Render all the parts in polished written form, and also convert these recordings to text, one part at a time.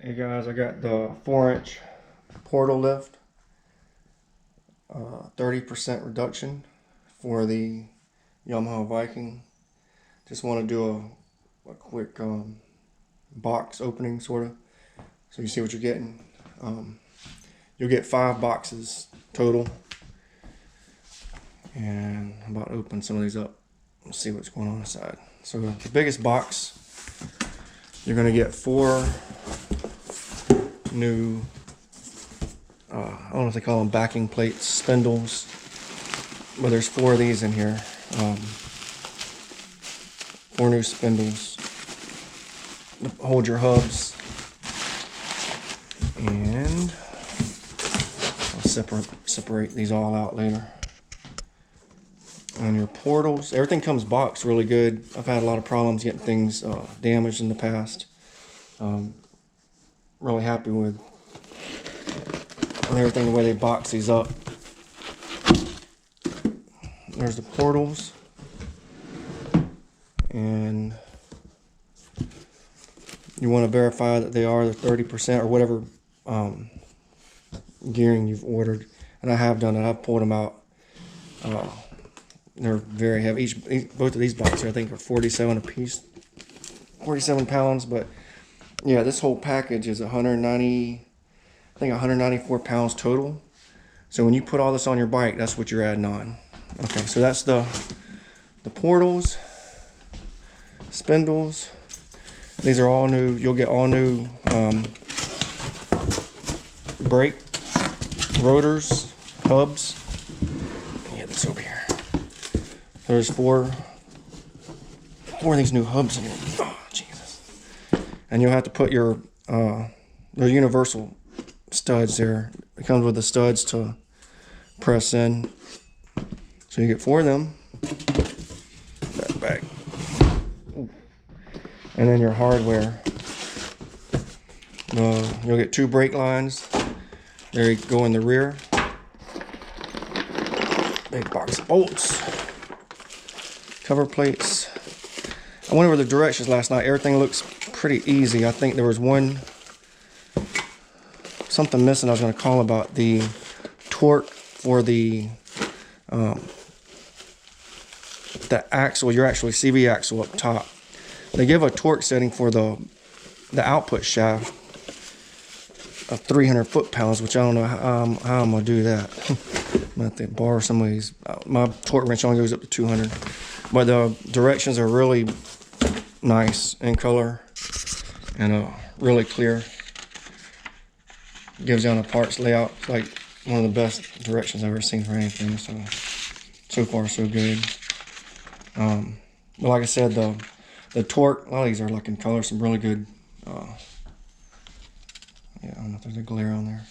Hey guys, I got the 4-inch portal lift, 30% reduction for the Yamaha Viking. Just want to do a quick box opening sort of, so you see what you're getting. You'll get 5 boxes total, and I'm about to open some of these up and see what's going on inside. So the biggest box, you're going to get 4 new, I don't know if they call them backing plates, spindles, but there's 4 of these in here. 4 new spindles to hold your hubs, and I'll separate these all out later. And your portals, everything comes boxed really good. I've had a lot of problems getting things damaged in the past. Really happy with everything, the way they box these up. There's the portals, and you want to verify that they are the 30% or whatever gearing you've ordered, and I have done it. I've pulled them out. They're very heavy. Both of these boxes I think are 47 a piece, 47 pounds, but yeah, this whole package is 194 pounds total. So when you put all this on your bike, that's what you're adding on. Okay, so that's the portals, spindles. These are all new. You'll get all new brake rotors, hubs. Let me get this over here. There's 4 of these new hubs in here. Oh, Jesus. And you'll have to put your they're universal studs there. It comes with the studs to press in. So you get 4 of them. That back. And then your hardware. You'll get 2 brake lines. There you go in the rear. Big box of bolts. Cover plates. I went over the directions last night. Everything looks pretty easy. I think there was something missing I was going to call about. The torque for the axle, your actually CV axle up top. They give a torque setting for the output shaft of 300 foot-pounds, which I don't know how I'm going to do that. I'm going to have to borrow some of these. My torque wrench only goes up to 200. But the directions are really nice in color and really clear. Gives down the parts layout. It's like one of the best directions I've ever seen for anything. So far so good. But like I said, the torque, a lot of these are like in color, some really good. Yeah, I don't know if there's a glare on there.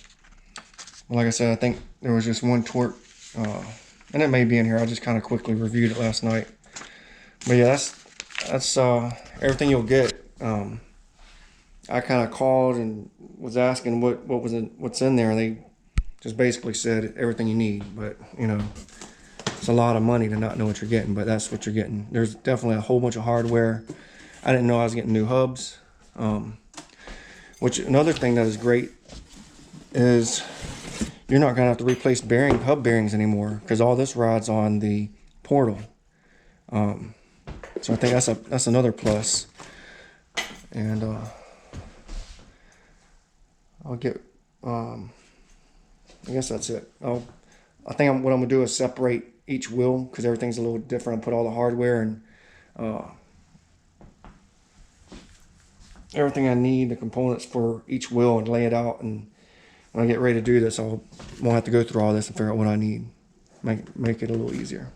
But like I said, I think there was just one torque, and it may be in here. I just kind of quickly reviewed it last night. But yeah, that's everything you'll get. I kind of called and was asking what's in there, and they just basically said everything you need. But you know, it's a lot of money to not know what you're getting, but that's what you're getting. There's definitely a whole bunch of hardware. I didn't know I was getting new hubs. Which another thing that is great is you're not gonna have to replace hub bearings anymore, because all this rides on the portal. So I think that's another plus. And I'll get. I guess that's it. I think what I'm gonna do is separate each wheel, because everything's a little different. I'll put all the hardware and everything I need, the components for each wheel, and lay it out. And when I get ready to do this, won't have to go through all this and figure out what I need. Make it a little easier.